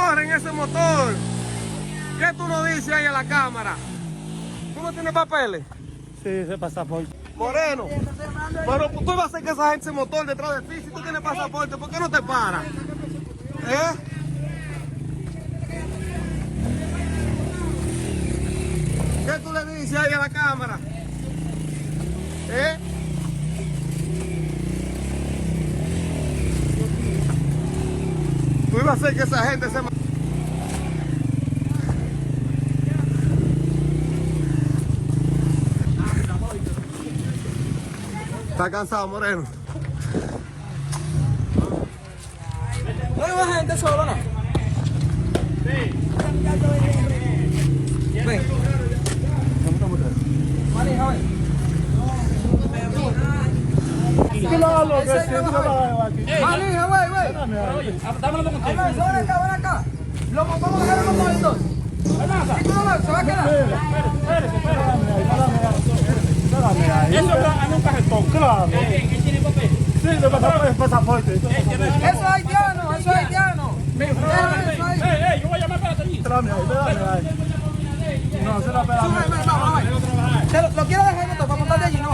corre en ese motor? ¿Qué tú no dices ahí a la cámara? ¿Tú no tienes papeles? Sí, ese pasaporte. Moreno, pero tú vas a hacer que esa gente se motor detrás de ti. Si tú tienes pasaporte, ¿por qué no te paras? ¿Eh? ¿Qué tú le dices ahí a la cámara? ¿Eh? Tú ibas a hacer que esa gente se... ¿Estás cansado, Moreno? ¿No hay más gente solo, no? Ven. Maneja, ven. Claro, que siempre va aquí. Maneja, güey. Dámelo con Ven acá. Lo vamos a dejar en los momentos. ¿Y tú no ves? ¿Se va a quedar? Espérame ahí. Eso es un carretón, claro. ¿Qué tiene papel? Sí, de pasaporte. Eso es haitiano, eso es haitiano. Yo voy a llamar para allí. Espérame ahí. No, se la espérame. ¿Lo quieres dejar esto para montar de allí? No.